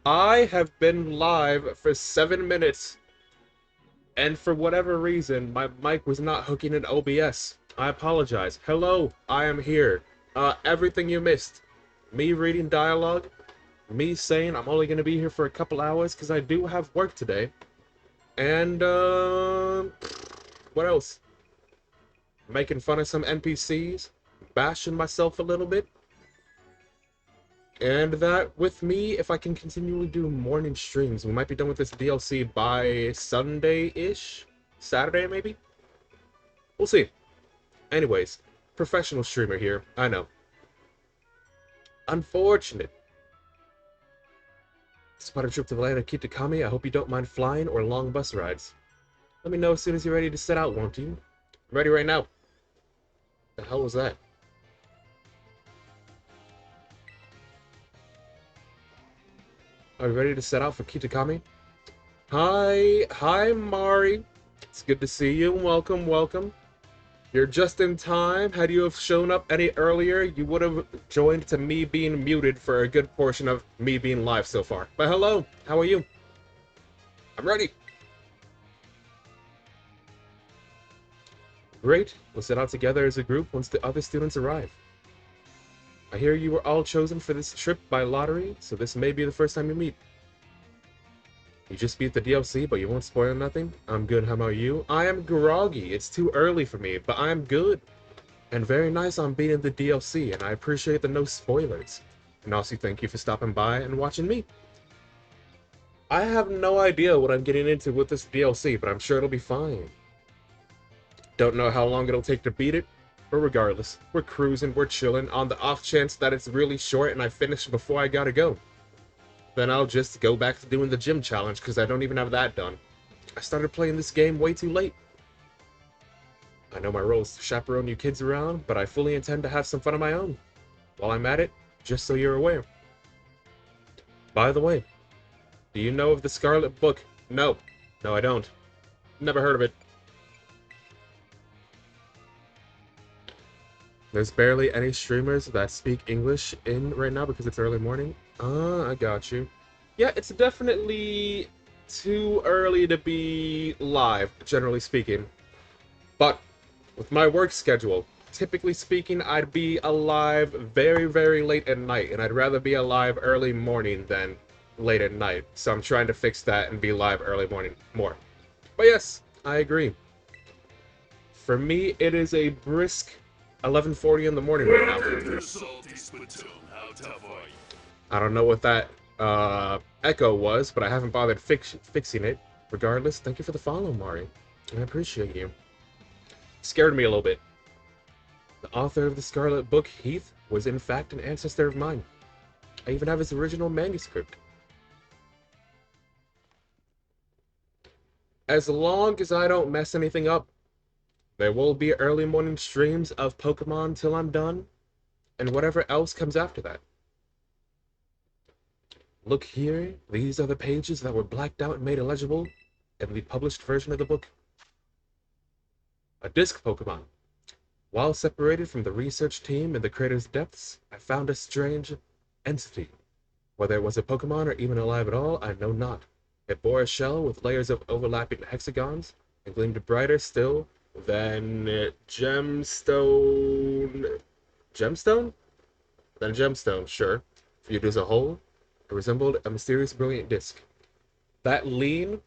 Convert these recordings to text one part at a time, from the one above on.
I have been live for 7 minutes, and for whatever reason, my mic was not hooking in OBS. I apologize. Hello, I am here. Everything you missed. Me reading dialogue, me saying I'm only going to be here for a couple hours because I do have work today, and, what else? Making fun of some NPCs, bashing myself a little bit. And that, with me, if I can continually do morning streams, we might be done with this DLC by Sunday-ish? Saturday, maybe? We'll see. Anyways, professional streamer here, I know. Unfortunate. Despite a trip to the land of Kitakami, I hope you don't mind flying or long bus rides. Let me know as soon as you're ready to set out, won't you? I'm ready right now. The hell was that? Are you ready to set out for Kitakami? Hi, Mari. It's good to see you. Welcome, welcome. You're just in time. Had you have shown up any earlier, you would have joined to me being muted for a good portion of me being live so far. But hello, how are you? I'm ready. Great. We'll set out together as a group once the other students arrive. I hear you were all chosen for this trip by lottery, so this may be the first time you meet. You just beat the DLC, but you won't spoil nothing? I'm good, how about you? I am groggy. It's too early for me, but I'm good. And very nice on beating the DLC, and I appreciate the no spoilers. And also thank you for stopping by and watching me. I have no idea what I'm getting into with this DLC, but I'm sure it'll be fine. Don't know how long it'll take to beat it, but regardless, we're cruising, we're chilling, on the off chance that it's really short and I finish before I gotta go. Then I'll just go back to doing the gym challenge, because I don't even have that done. I started playing this game way too late. I know my role is to chaperone you kids around, but I fully intend to have some fun of my own. While I'm at it, just so you're aware. By the way, do you know of the Scarlet Book? No. No, I don't. Never heard of it. There's barely any streamers that speak English in right now because it's early morning. I got you. Yeah, it's definitely too early to be live, generally speaking. But with my work schedule, typically speaking, I'd be alive very, very late at night, and I'd rather be alive early morning than late at night. So I'm trying to fix that and be live early morning more. But yes, I agree. For me, it is a brisk 11:40 in the morning right now. I don't know what that echo was, but I haven't bothered fixing it. Regardless, thank you for the follow, Mari. I appreciate you. Scared me a little bit. The author of the Scarlet Book, Heath, was in fact an ancestor of mine. I even have his original manuscript. As long as I don't mess anything up, there will be early morning streams of Pokemon till I'm done, and whatever else comes after that. Look here, these are the pages that were blacked out and made illegible in the published version of the book. A disc Pokemon. While separated from the research team in the crater's depths, I found a strange entity. Whether it was a Pokemon or even alive at all, I know not. It bore a shell with layers of overlapping hexagons, and gleamed brighter still than gemstone. Gemstone? Than gemstone, sure. Viewed as a whole, it resembled a mysterious brilliant disc. That lean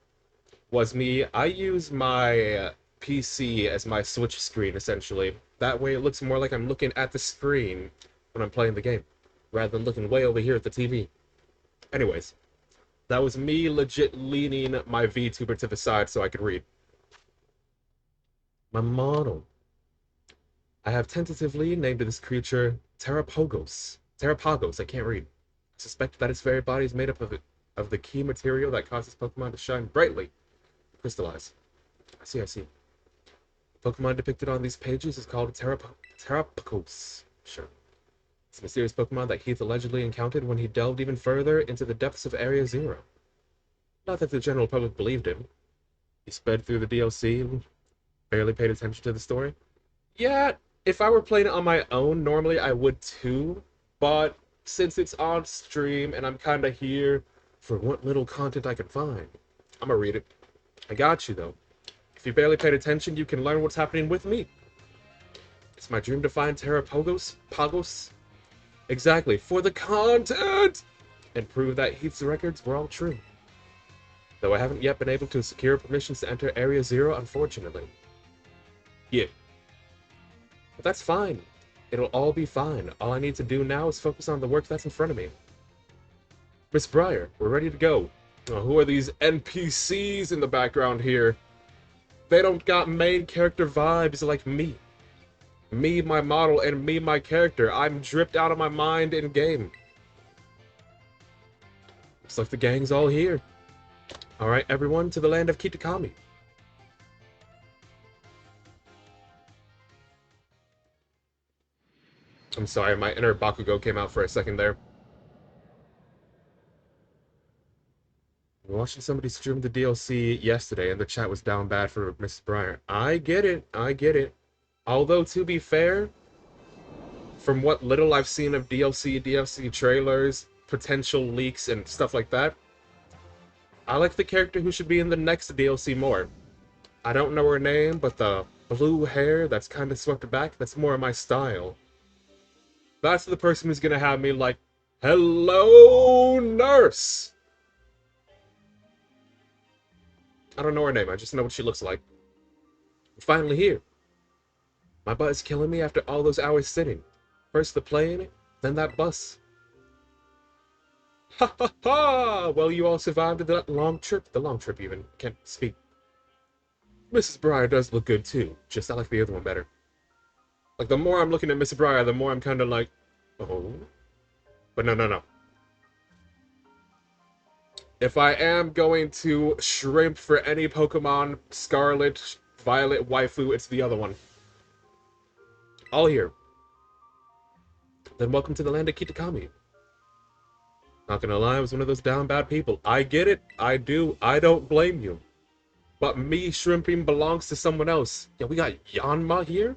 was me. I use my PC as my Switch screen, essentially. That way it looks more like I'm looking at the screen when I'm playing the game, rather than looking way over here at the TV. Anyways, that was me legit leaning my VTuber to the side so I could read. My model. I have tentatively named this creature Terrapagos. Terrapagos, I can't read. I suspect that its very body is made up of the key material that causes Pokemon to shine brightly, crystallize. I see. The Pokemon depicted on these pages is called Terrapagos. Sure. It's a mysterious Pokemon that Heath allegedly encountered when he delved even further into the depths of Area Zero. Not that the general public believed him. He sped through the DLC and barely paid attention to the story. Yeah, if I were playing it on my own, normally I would too, but since it's on stream and I'm kind of here for what little content I can find. I'm gonna read it. I got you, though. If you barely paid attention, you can learn what's happening with me. It's my dream to find Terra Pagos. Exactly, for the content! And prove that Heath's records were all true. Though I haven't yet been able to secure permissions to enter Area Zero, unfortunately. Yeah. But that's fine. It'll all be fine. All I need to do now is focus on the work that's in front of me. Miss Briar, we're ready to go. Oh, who are these NPCs in the background here? They don't got main character vibes like me. Me, my model, and me, my character. I'm dripped out of my mind in game. Looks like the gang's all here. Alright, everyone, to the land of Kitakami. I'm sorry, my inner Bakugo came out for a second there. I was watching somebody stream the DLC yesterday, and the chat was down bad for Mrs. Briar. I get it, I get it. Although, to be fair, from what little I've seen of DLC trailers, potential leaks, and stuff like that, I like the character who should be in the next DLC more. I don't know her name, but the blue hair that's kind of swept back, that's more of my style. That's the person who's gonna have me like, hello, nurse! I don't know her name, I just know what she looks like. We're finally here. My butt is killing me after all those hours sitting. First the plane, then that bus. Ha ha ha! Well, you all survived the long trip even. Can't speak. Mrs. Briar does look good too, just I like the other one better. Like, the more I'm looking at Mrs. Briar, the more I'm kind of like, oh. But no. If I am going to shrimp for any Pokemon Scarlet, Violet, waifu, it's the other one. All here. Then welcome to the land of Kitakami. Not gonna lie, I was one of those down bad people. I get it, I do, I don't blame you. But me shrimping belongs to someone else. Yeah, we got Yanma here?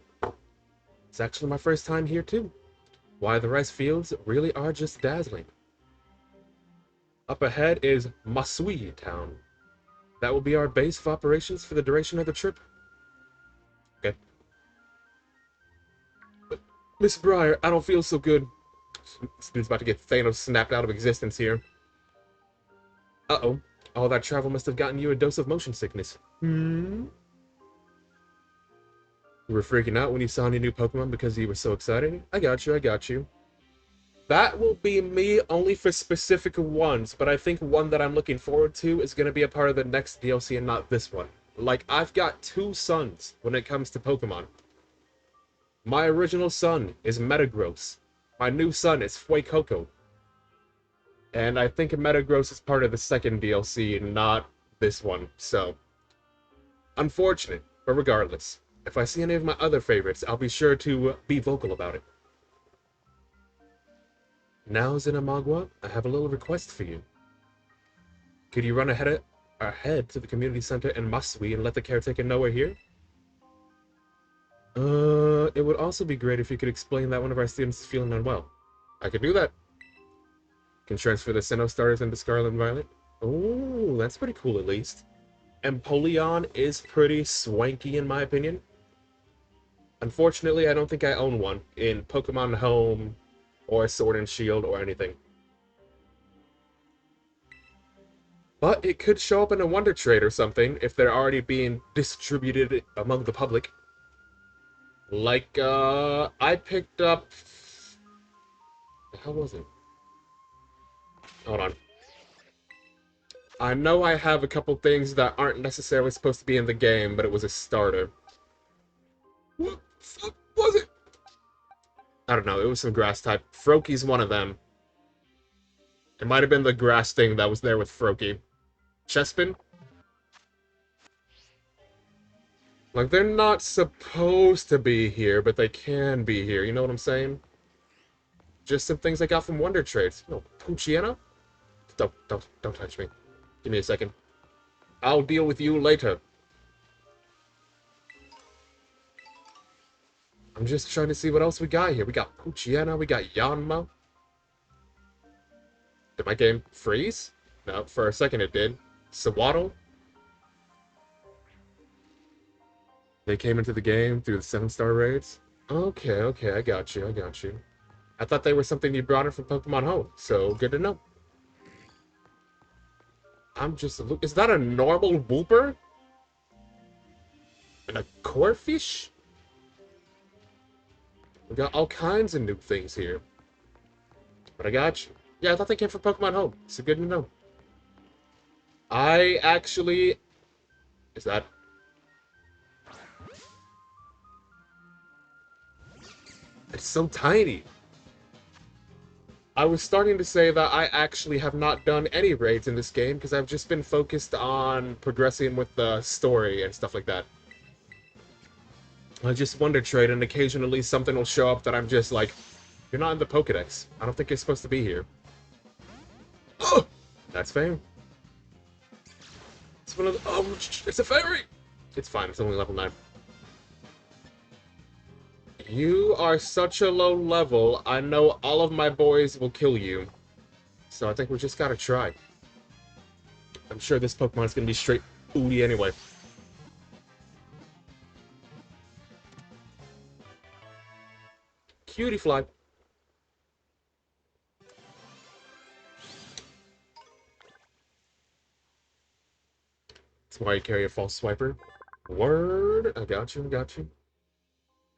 It's actually my first time here too. Why, the rice fields really are just dazzling. Up ahead is Masui Town. That will be our base of operations for the duration of the trip. Okay. But, Miss Briar, I don't feel so good. This dude's about to get Thanos snapped out of existence here. Uh-oh. All that travel must have gotten you a dose of motion sickness. You were freaking out when you saw any new Pokemon because you were so excited? I got you. That will be me only for specific ones, but I think one that I'm looking forward to is going to be a part of the next DLC and not this one. Like, I've got two sons when it comes to Pokemon. My original son is Metagross. My new son is Fuecoco. And I think Metagross is part of the second DLC, not this one, so... Unfortunate, but regardless. If I see any of my other favorites, I'll be sure to be vocal about it. Now, Zinamagua, I have a little request for you. Could you run ahead to the community center in Masui and let the caretaker know we're here? It would also be great if you could explain that one of our students is feeling unwell. I could do that. Can transfer the Sinnoh starters into Scarlet and Violet. Oh, that's pretty cool at least. Empoleon is pretty swanky in my opinion. Unfortunately, I don't think I own one in Pokemon Home or Sword and Shield or anything. But it could show up in a Wonder Trade or something if they're already being distributed among the public. Like, I picked up... How was it? Hold on. I know I have a couple things that aren't necessarily supposed to be in the game, but it was a starter. What the fuck was it? I don't know, it was some grass type. Froakie's one of them. It might have been the grass thing that was there with Froakie. Chespin? Like, they're not supposed to be here, but they can be here, you know what I'm saying? Just some things I got from Wonder Trades. No, Puchiana? Don't touch me. Give me a second. I'll deal with you later. I'm just trying to see what else we got here. We got Puchiana, we got Yanma. Did my game freeze? No. No, for a second it did. Sawaddle? They came into the game through the 7-star raids? Okay, okay, I got you, I got you. I thought they were something you brought in from Pokemon Home, so good to know. I'm just... Is that a normal Wooper? And a Corphish? We got all kinds of new things here. But I got you. Yeah, I thought they came from Pokemon Home, so good to know. I actually... Is that... It's so tiny. I was starting to say that I actually have not done any raids in this game because I've just been focused on progressing with the story and stuff like that. I just Wonder Trade and occasionally something will show up that I'm just like, you're not in the Pokedex. I don't think you're supposed to be here. Oh! That's fair. It's one of the... Oh, it's a fairy! It's fine, it's only level 9. You are such a low level, I know all of my boys will kill you. So I think we just gotta try. I'm sure this Pokemon's gonna be straight booty anyway. Cutie fly. That's why you carry a false swiper. Word! I got you, I got you.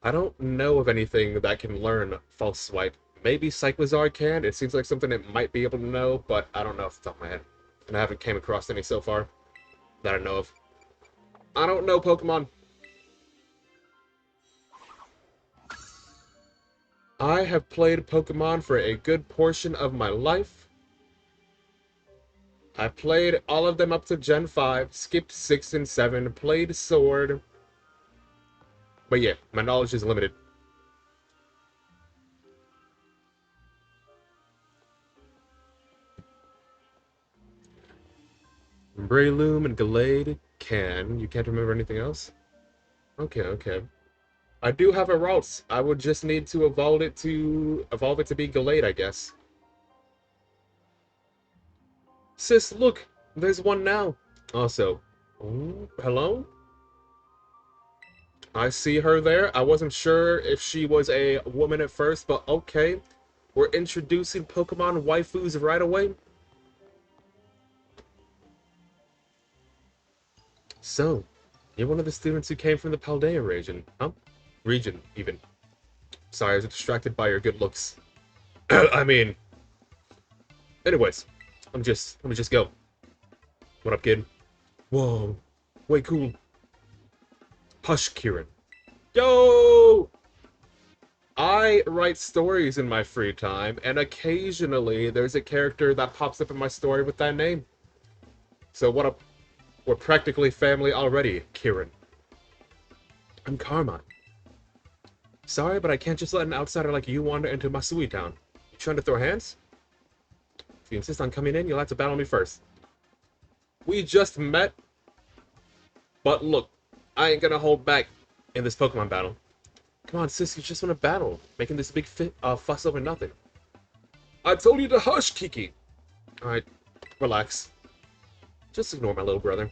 I don't know of anything that can learn false swipe. Maybe Cyclizar can. It seems like something it might be able to know, but I don't know off the top of my head. And I haven't came across any so far that I know of. I don't know Pokemon. I have played Pokemon for a good portion of my life. I played all of them up to Gen 5, skipped 6 and 7, played Sword. But yeah, my knowledge is limited. Breloom and Gallade can. You can't remember anything else? Okay, okay. I do have a Ralts. I would just need to evolve it to be Gallade, I guess. Sis, look! There's one now. Also, ooh, hello? I see her there. I wasn't sure if she was a woman at first, but okay. We're introducing Pokemon waifus right away. So, you're one of the students who came from the Paldea region, huh? Region, even. Sorry, I was distracted by your good looks. I mean... Anyways, let me just go. What up, kid? Whoa. Way cool. Hush, Kieran. Yo! I write stories in my free time, and occasionally there's a character that pops up in my story with that name. So what up? We're practically family already, Kieran. I'm Carmine. Sorry, but I can't just let an outsider like you wander into Masui Town. You trying to throw hands? If you insist on coming in, you'll have to battle me first. We just met, but look, I ain't gonna hold back in this Pokemon battle. Come on, sis, you just want to battle, making this big fuss over nothing. I told you to hush, Kiki! Alright, relax. Just ignore my little brother.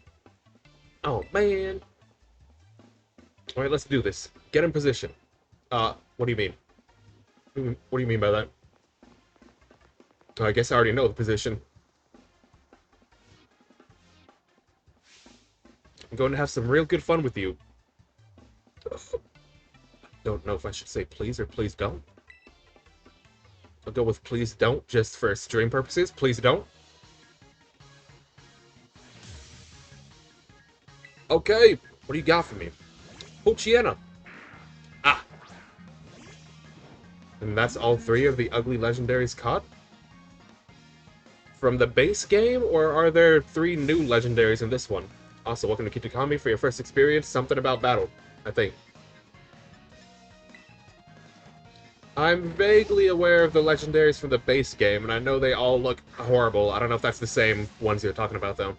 Oh, man. Alright, let's do this. Get in position. What do you mean? What do you mean by that? Oh, I guess I already know the position. I'm going to have some real good fun with you. Don't know if I should say please or please don't. I'll go with please don't, just for stream purposes. Please don't. Okay, what do you got for me? Poochyena. Ah. And that's all 3 of the ugly legendaries caught? From the base game, or are there 3 new legendaries in this one? Also, welcome to Kitakami for your first experience. Something about battle, I think. I'm vaguely aware of the legendaries from the base game, and I know they all look horrible. I don't know if that's the same ones you're talking about, though.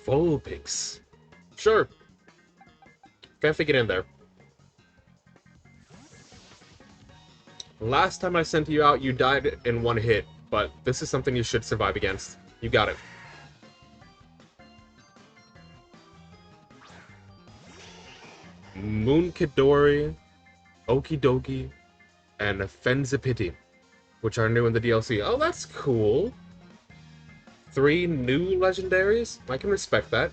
Vulpix. Sure. Can't fit it in there. Last time I sent you out, you died in one hit, but this is something you should survive against. You got it. Moonkidori, Okidogi, and Fenzipiti, which are new in the DLC. Oh, that's cool. 3 new legendaries? I can respect that.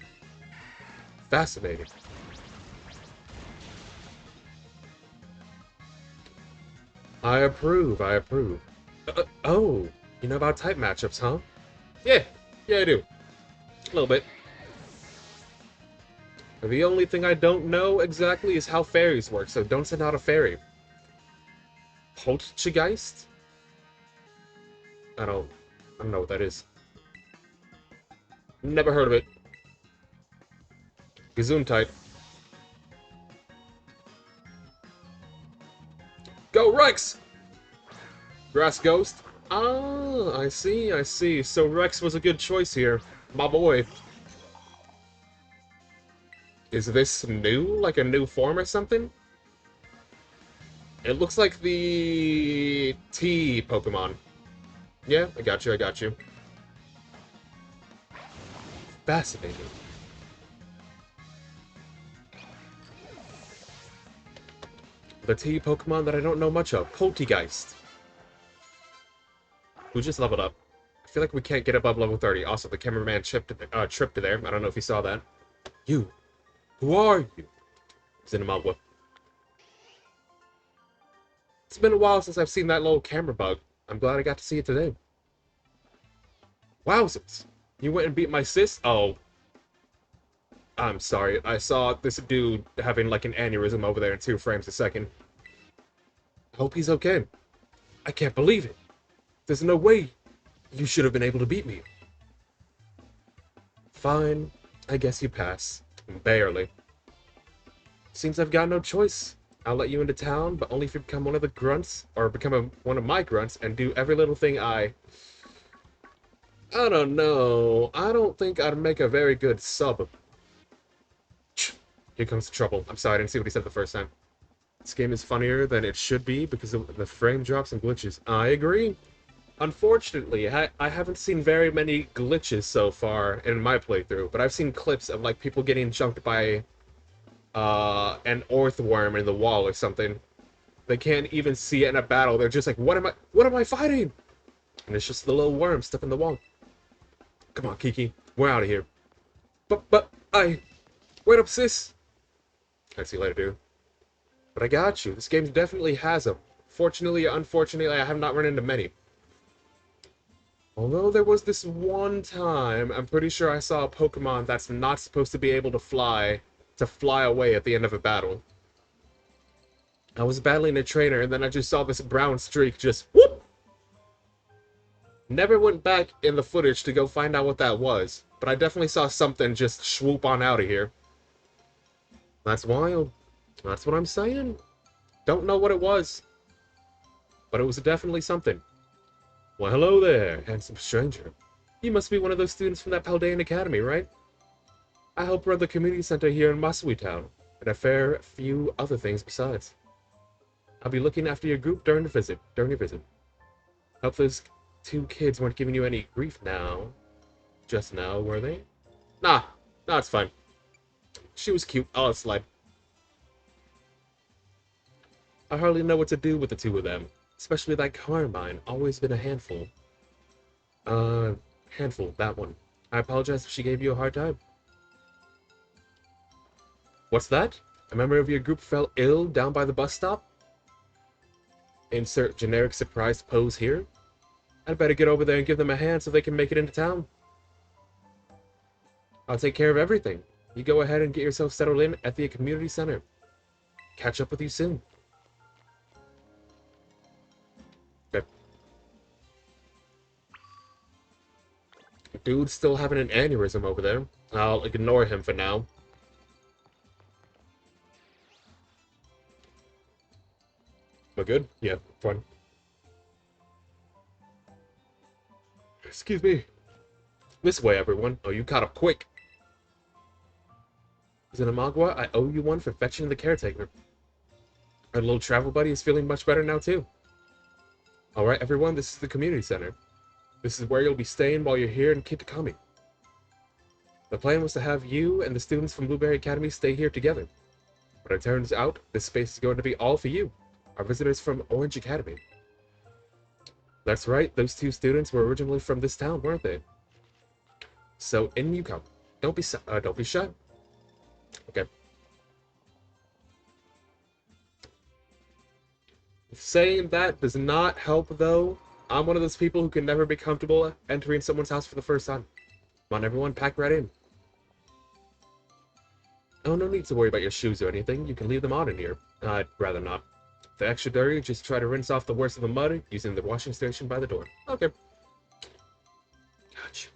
Fascinating. I approve, I approve. Oh, you know about type matchups, huh? Yeah, I do. A little bit. The only thing I don't know exactly is how fairies work, so don't send out a fairy. Poltergeist? I don't know what that is. Never heard of it. Gesundheit. Go Rex! Grass Ghost? Ah, I see, I see. So Rex was a good choice here. My boy. Is this new? Like a new form or something? It looks like the T Pokemon. Yeah, I got you, I got you. Fascinating. The T Pokemon that I don't know much of. Poltergeist. Who just leveled up. I feel like we can't get above level 30. Also, the cameraman tripped there. I don't know if you saw that. You. Who are you? Zinamagua. It's been a while since I've seen that little camera bug. I'm glad I got to see it today. Wowzers. You went and beat my sis? Oh. I'm sorry. I saw this dude having like an aneurysm over there in 2 frames a second. I hope he's okay. I can't believe it. There's no way you should have been able to beat me. Fine. I guess you pass. Barely. Seems I've got no choice. I'll let you into town, but only if you become one of the grunts, or become one of my grunts, and do every little thing I don't know. I don't think I'd make a very good sub. Here comes the trouble. I'm sorry, I didn't see what he said the first time. This game is funnier than it should be because of the frame drops and glitches. I agree. Unfortunately, I haven't seen very many glitches so far in my playthrough, but I've seen clips of like people getting jumped by an earthworm in the wall or something. They can't even see it in a battle. They're just like, what am I fighting? And it's just the little worm stuck in the wall. Come on, Kiki. We're out of here. But wait up, sis. I'll see you later, dude. But I got you. This game definitely has them. Fortunately or unfortunately, I have not run into many. Although there was this one time, I'm pretty sure I saw a Pokemon that's not supposed to be able to fly away at the end of a battle. I was battling a trainer, and then I just saw this brown streak just whoop! Never went back in the footage to go find out what that was, but I definitely saw something just swoop on out of here. That's wild. That's what I'm saying. Don't know what it was, but it was definitely something. Well, hello there, handsome stranger. You must be one of those students from that Paldean Academy, right? I help run the community center here in Masui Town, and a fair few other things besides. I'll be looking after your group during your visit. Hope those 2 kids weren't giving you any grief now. Just now, were they? Nah, it's fine. She was cute. I'll let it slide. I hardly know what to do with the 2 of them. Especially that Carmine. Always been a handful. Handful, that one. I apologize if she gave you a hard time. What's that? A member of your group fell ill down by the bus stop? Insert generic surprised pose here. I'd better get over there and give them a hand so they can make it into town. I'll take care of everything. You go ahead and get yourself settled in at the community center. Catch up with you soon. Okay. Dude's still having an aneurysm over there. I'll ignore him for now. We're good? Yeah, fine. Excuse me. This way, everyone. Oh, you caught up quick. Zinamagua, I owe you one for fetching the caretaker. Our little travel buddy is feeling much better now, too. Alright, everyone, this is the community center. This is where you'll be staying while you're here in Kitakami. The plan was to have you and the students from Blueberry Academy stay here together. But it turns out, this space is going to be all for you, our visitors from Orange Academy. That's right, those two students were originally from this town, weren't they? So in you come. Don't be shy. Okay. Saying that does not help, though. I'm one of those people who can never be comfortable entering someone's house for the first time. Come on, everyone, pack right in. Oh, no need to worry about your shoes or anything. You can leave them on in here. I'd rather not. If they're extra dirty, just try to rinse off the worst of the mud using the washing station by the door. Okay. Gotcha.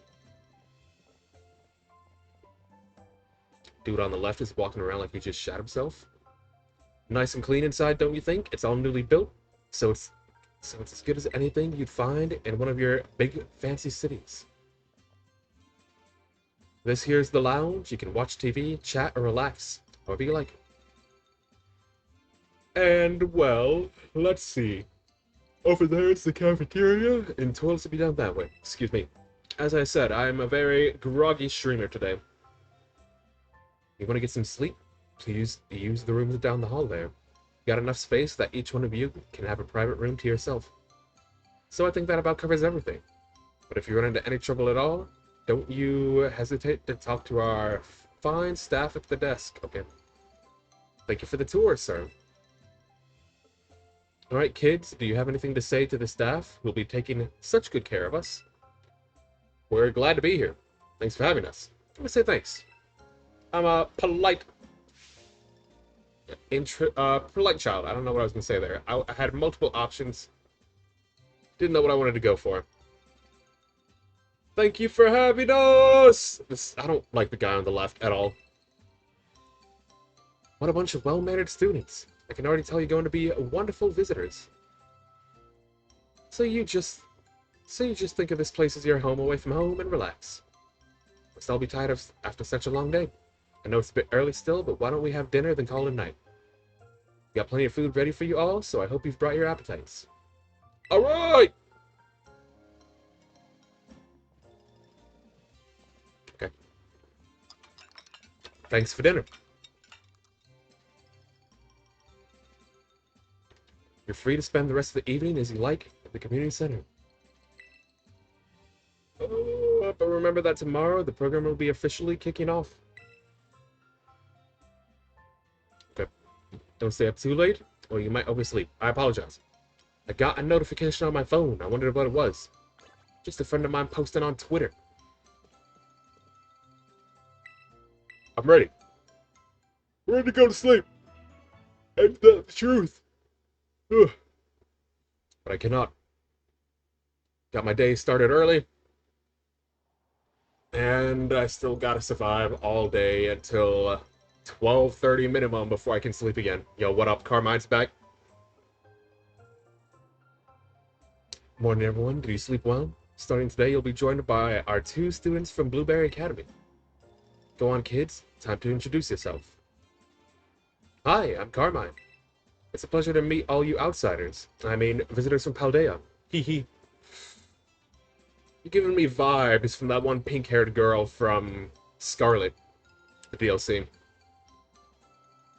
Dude on the left is walking around like he just shot himself. Nice and clean inside, don't you think? It's all newly built, so it's as good as anything you'd find in one of your big fancy cities. This here's the lounge. You can watch TV, chat, or relax, however you like. And, well, let's see. Over there is the cafeteria, and toilets will be down that way. Excuse me. As I said, I'm a very groggy streamer today. You want to get some sleep? Please use the rooms down the hall there. You got enough space that each one of you can have a private room to yourself. So I think that about covers everything. But if you run into any trouble at all, don't you hesitate to talk to our fine staff at the desk, okay? Thank you for the tour, sir. Alright, kids, do you have anything to say to the staff who'll be taking such good care of us? We're glad to be here. Thanks for having us. Let me say thanks. I'm a polite child. I don't know what I was going to say there. I had multiple options. Didn't know what I wanted to go for. Thank you for having us! I don't like the guy on the left at all. What a bunch of well-mannered students. I can already tell you're going to be wonderful visitors. So you just think of this place as your home away from home and relax. Must all be tired after such a long day. I know it's a bit early still, but why don't we have dinner then call it a night? We got plenty of food ready for you all, so I hope you've brought your appetites. Alright! Okay. Thanks for dinner. You're free to spend the rest of the evening as you like at the community center. Oh, but remember that tomorrow the program will be officially kicking off. Okay. Don't stay up too late, or you might oversleep. I apologize. I got a notification on my phone. I wondered what it was. Just a friend of mine posted on Twitter. I'm ready. I'm ready to go to sleep. And the truth. Ugh. But I cannot. Got my day started early. And I still gotta survive all day until 12:30 minimum before I can sleep again. Yo, what up? Carmine's back. Morning, everyone. Did you sleep well? Starting today, you'll be joined by our two students from Blueberry Academy. Go on, kids. Time to introduce yourself. Hi, I'm Carmine. It's a pleasure to meet all you outsiders. I mean, visitors from Paldea. Hee hee. You're giving me vibes from that one pink-haired girl from Scarlet, the DLC.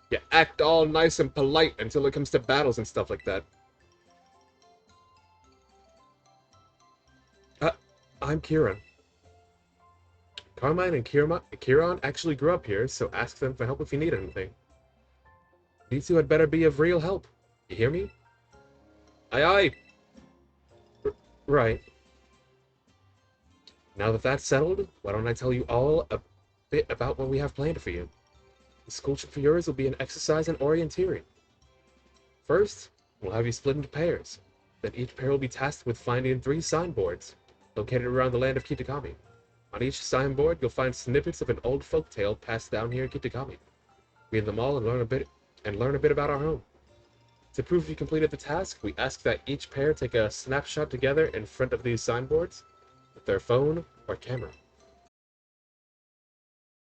You act all nice and polite until it comes to battles and stuff like that. I'm Kieran. Carmine and Kieran actually grew up here, so ask them for help if you need anything. These two had better be of real help. You hear me? Aye aye. Right. Now that that's settled, why don't I tell you all a bit about what we have planned for you. The school trip for yours will be an exercise in orienteering. First, we'll have you split into pairs. Then each pair will be tasked with finding 3 signboards located around the land of Kitakami. On each signboard, you'll find snippets of an old folktale passed down here in Kitakami. Read them all and learn a bit about our home. To prove you completed the task, we ask that each pair take a snapshot together in front of these signboards with their phone or camera.